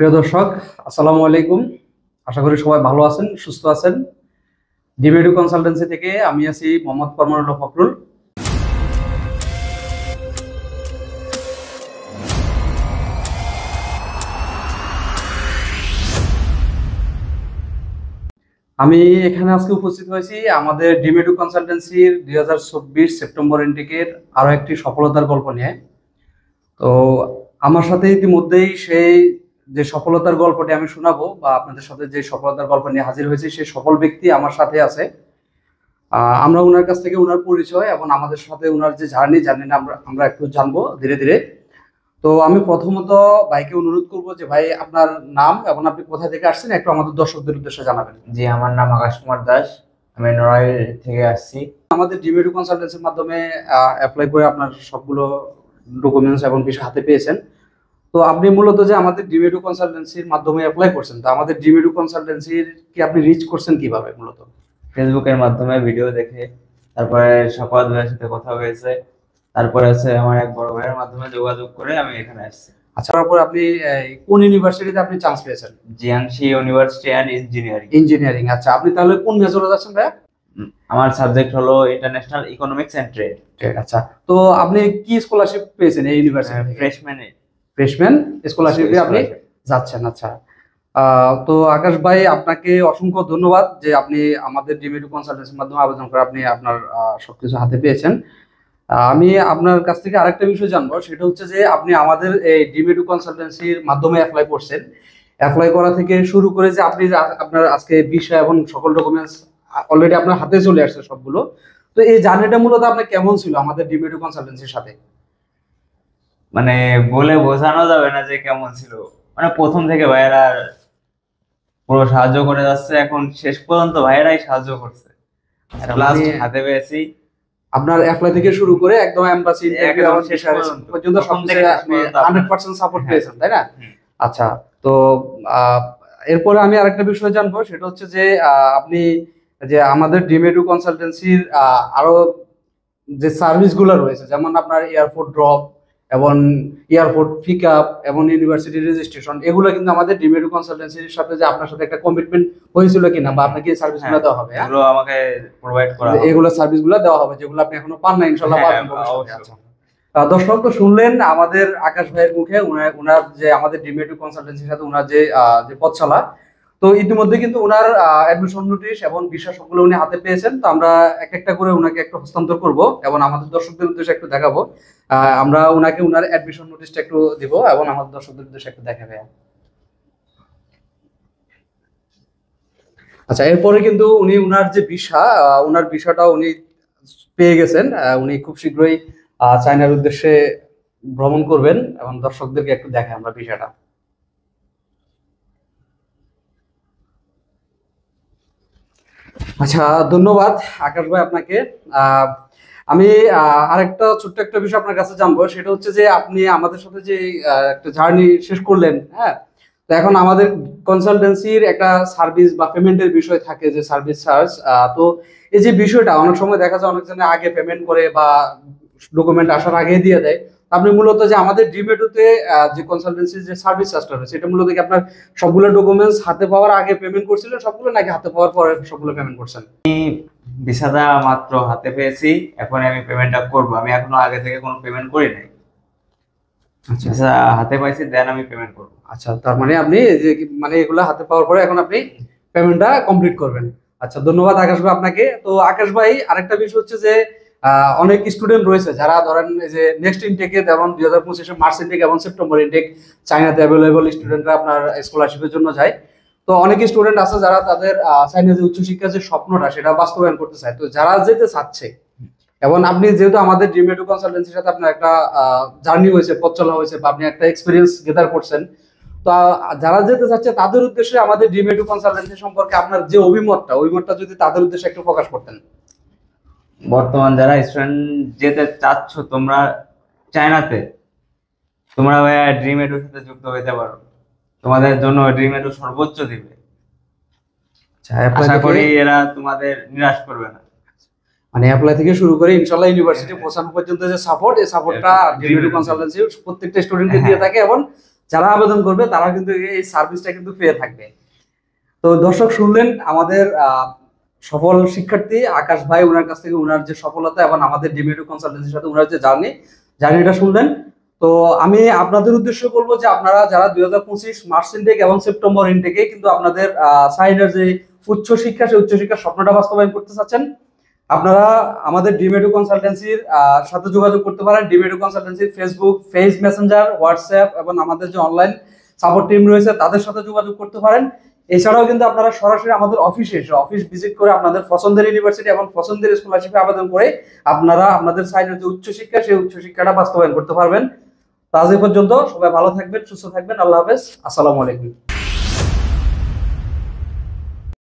প্রিয় দর্শক, আসসালামু আলাইকুম। আশা করি সবাই ভালো আছেন, সুস্থ আছেন। ডিমেডু কনসালটেন্সি থেকে আমি আছি মোহাম্মদ পরমানুল্লাহ ফখরুল। আমি এখানে আজকে উপস্থিত হয়েছি আমাদের ডিমেডু কনসালটেন্সির 2024 সেপ্টেম্বর ইনটেকের আরো একটি সফলতার গল্প নিয়ে। তো আমার সাথে ইতিমধ্যেই সেই যে সফলতার গল্পটি আমি শোনাবো বা আপনাদের সাথে যে সফলতার গল্প নিয়ে হাজির হয়েছে সেই সফল ব্যক্তি আমার সাথে আছে। আমরা ওনার কাছ থেকে ওনার পরিচয় এবং আমাদের সাথে ওনার যে জার্নি আমরা আমরা একটু জানবো ধীরে ধীরে। তো আমি প্রথমত ভাইকে অনুরোধ করবো যে ভাই আপনার নাম এবং আপনি কোথা থেকে আসছেন একটু আমাদের দর্শকদের উদ্দেশ্যে জানাবেন। জি, আমার নাম আকাশ কুমার দাস। আমি নড়াইল থেকে আসছি। আমাদের ডিমেডু কনসালটেন্সির মাধ্যমে অ্যাপ্লাই করে আপনার সবগুলো ডকুমেন্টস এবং বিষয় হাতে পেয়েছেন। তো আপনি মূলত যে আমাদের ডিমেডু কনসালটেন্সির মাধ্যমে অ্যাপ্লাই করছেন, তো আমাদের ডিমেডু কনসালটেন্সির কি আপনি রিচ করছেন কিভাবে? মূলত ফেসবুকের মাধ্যমে ভিডিও দেখে, তারপরে শওকত ভাইয়ের সাথে কথা হয়েছে, তারপরে আমার এক বড় ভাইয়ের মাধ্যমে যোগাযোগ করে আমি এখানে আসছি। আচ্ছা, তারপর আপনি কোন ইউনিভার্সিটিতে আপনি চান্স পেয়েছেন? Jiangxi university and engineering. Engineering. আচ্ছা, আপনি তাহলে কোন মেজরে যাচ্ছেন ভাইয়া? আমার সাবজেক্ট হলো ইন্টারন্যাশনাল ইকোনমিক্স এন্ড ট্রেড। আচ্ছা, তো আপনি কি স্কলারশিপ পেয়েছেন এই ইউনিভার্সিটি থেকে? ফ্রেশম্যান স্কলারশিপে আপনি যাচ্ছেন। আচ্ছা, তো আকাশ ভাই আপনাকে অসংখ্য ধন্যবাদ যে আপনি আমাদের ডিমেডু কনসালটেন্সির মাধ্যমে আবেদন করে আপনি আপনার সবকিছু হাতে পেয়েছেন। আমি আপনার কাছ থেকে আরেকটা বিষয় জানবো, সেটা হচ্ছে যে আপনি আমাদের এই ডিমেডু কনসালটেন্সির মাধ্যমে অ্যাপ্লাই করছেন। অ্যাপ্লাই করা থেকে শুরু করে যে আপনি আপনার আজকে ভিসা এবং সকল ডকুমেন্টস অলরেডি আপনার হাতে চলে আসছে সবগুলো, তো এই জার্নিটা মূলত আপনার কেমন ছিল আমাদের ডিমেডু কনসালটেন্সির সাথে? মানে বলে বোঝানো যাবে না যে কেমন ছিল। মানে প্রথম থেকে ভাইয়েরা পুরো সাহায্য করে যাচ্ছে, এখন শেষ পর্যন্ত ভাইয়েরাই সাহায্য করছে। লাস্ট হাতে পেয়েছি। আপনার অ্যাপ্লাই থেকে শুরু করে একদম এমবাসি শেষ পর্যন্ত সব থেকে আপনি 100% সাপোর্ট পেয়েছেন, তাই না? আচ্ছা, তো এরপরে আমি আরেকটা বিষয় জানবো, সেটা হচ্ছে যে আপনি যে আমাদের ডিমেডু কনসালটেন্সির আরো যে সার্ভিসগুলো রয়েছে, যেমন আপনার এয়ারপোর্ট ড্রপ এবং এয়ারপোর্ট পিক আপ এবং ইউনিভার্সিটি রেজিস্ট্রেশন, এগুলো কিন্তু আমাদের ডিমেডু কনসালটেন্সির সাথে যে আপনার সাথে একটা কমিটমেন্ট হয়েছিল কিনা বা আপনাকে এই সার্ভিসগুলো দেওয়া হবে? এগুলো আমাকে প্রোভাইড করা হবে, এগুলো সার্ভিসগুলো দেওয়া হবে যেগুলো আপনি এখনো পান না, ইনশাআল্লাহ পাবেন ভবিষ্যতে। আচ্ছা, দর্শক তো শুনলেন আমাদের আকাশ ভাইয়ের মুখে ওনার যে আমাদের ডিমেডু কনসালটেন্সির সাথে ওনার যে পথ চলা। তো ইতিমধ্যে কিন্তু ওনার অ্যাডমিশন নোটিশ এবং ভিসা সবগুলো উনি হাতে পেয়েছেন। তো আমরা এক একটা করে ওনাকে একটু হস্তান্তর করব এবং আমাদের দর্শকদের উদ্দেশ্যে একটু দেখাবো। আমরা ওনাকে ওনার অ্যাডমিশন নোটিশটা একটু দিব এবং আমাদের দর্শকদের উদ্দেশ্যে একটু দেখাবে। আচ্ছা, এরপরে কিন্তু উনি ওনার যে ওনার ভিসাটা উনি পেয়ে গেছেন। উনি খুব শীঘ্রই চায়নার উদ্দেশ্যে ভ্রমণ করবেন এবং দর্শকদেরকে একটু দেখাই আমরা ভিসাটা। আচ্ছা, ধন্যবাদ আকাশ ভাই আপনাকে। আমি আরেকটা ছোট্ট একটা বিষয় আপনার কাছে জানবো, সেটা হচ্ছে যে আপনি আমাদের সাথে যে একটা জার্নি শেষ করলেন, হ্যাঁ, তো এখন আমাদের কনসালটেন্সির একটা সার্ভিস বা পেমেন্টের বিষয় থাকে, যে সার্ভিস চার্জ। তো এই যে বিষয়টা অনেক সময় দেখা যায় অনেকজনে আগে পেমেন্ট করে বা ডকুমেন্ট আসার আগে দিয়ে দেয়। আপনি মূলত যে আমাদের ডিমেডুতে যে কনসালটেন্সির যে সার্ভিস চার্জটা রয়েছে, এটা মূলত কি আপনার সবগুলো ডকুমেন্টস হাতে পাওয়ার আগে পেমেন্ট করছিলেন সবগুলো, নাকি হাতে পাওয়ার পরে সবগুলো পেমেন্ট করছেন? ভিসাটা মাত্র হাতে পেয়েছি, এখন আমি পেমেন্টটা করব। আমি এখনো আগে থেকে কোনো পেমেন্ট করি নাই। আচ্ছা, হাতে পাইছি দেন আমি পেমেন্ট করব। আচ্ছা, তার মানে আপনি যে মানে এগুলো হাতে পাওয়ার পরে এখন আপনি পেমেন্টটা কমপ্লিট করবেন। আচ্ছা, ধন্যবাদ আকাশ ভাই আপনাকে। তো আকাশ ভাই আরেকটা বিষয় হচ্ছে যে অনেক স্টুডেন্ট রয়েছে যারা ধরেন যে নেক্সট ইনটেকে, যেমন 2025 মার্চ ইনটেক এবং সেপ্টেম্বর ইনটেক চায়নাতে অ্যাভেলেবল স্টুডেন্টরা আপনার স্কলারশিপের জন্য যায়। তো অনেক স্টুডেন্ট আছে যারা তাদের চায়না যে উচ্চশিক্ষার যে স্বপ্নটা সেটা বাস্তবায়ন করতে চায়। তো যারা যেতে চাচ্ছে, এবং আপনি যেহেতু আমাদের ডিমেডু কনসালটেন্সির সাথে আপনার একটা জার্নি হয়েছে, পথ চলা হয়েছে, বা আপনি একটা এক্সপিরিয়েন্স গেদার করছেন, তো যারা যেতে চাচ্ছে তাদের উদ্দেশ্যে আমাদের ডিমেডু কনসালটেন্সি সম্পর্কে আপনার যে অভিমতটা যদি তাদের উদ্দেশ্যে একটু প্রকাশ করতেন। বর্তমান যারা স্টুডেন্ট যেতে চাচ্ছ তোমরা চায়নাতে, তোমরা ভাইয়া ড্রিম এডুর সাথে যুক্ত হতে পারো। তোমাদের জন্য ড্রিম এডু সর্বোচ্চ দিবে। আশা করি এরা তোমাদের নিরাশ করবে না। মানে অ্যাপ্লাই থেকে শুরু করে ইনশাআল্লাহ ইউনিভার্সিটি পৌঁছানো পর্যন্ত যে সাপোর্ট, এই সাপোর্টটা ডিমেডু কনসালটেন্সি প্রত্যেকটা স্টুডেন্টকে দিয়ে থাকে এবং যারা আবেদন করবে তারা কিন্তু এই সার্ভিসটা কিন্তু পেয়ে থাকবে। তো দর্শক শুনলেন আমাদের সফল শিক্ষার্থী আকাশ ভাই, ওনার কাছ থেকে ওনার যে সফলতা এবং আমাদের ডিমেডু কনসালটেন্সির সাথে ওনার যে জার্নিটা শুনলেন। তো আমি আপনাদের উদ্দেশ্য বলবো যে আপনারা যারা 2025 মার্চ ইনটেক এবং সেপ্টেম্বর ইনটেকে কিন্তু আপনাদের সাইনের যে উচ্চশিক্ষা, সেই উচ্চশিক্ষার স্বপ্নটা বাস্তবায়ন করতে চাচ্ছেন, আপনারা আমাদের ডিমেডু কনসালটেন্সির সাথে যোগাযোগ করতে পারেন। ডিমেডু কনসালটেন্সির ফেসবুক পেজ, মেসেঞ্জার, হোয়াটসঅ্যাপ এবং আমাদের যে অনলাইন সাপোর্ট টিম রয়েছে তাদের সাথে যোগাযোগ করতে পারেন। এছাড়াও কিন্তু আপনারা সরাসরি আমাদের অফিসে এসে অফিস ভিজিট করে আপনাদের পছন্দের ইউনিভার্সিটি এবং পছন্দের স্কলারশিপে আবেদন করে আপনারা আপনাদের সাইনের যে উচ্চশিক্ষা, সেই উচ্চশিক্ষাটা বাস্তবায়ন করতে পারবেন। তো আজ এই পর্যন্ত, সবাই ভালো থাকবেন, সুস্থ থাকবেন, আল্লাহ হাফেজ, আসসালামু আলাইকুম।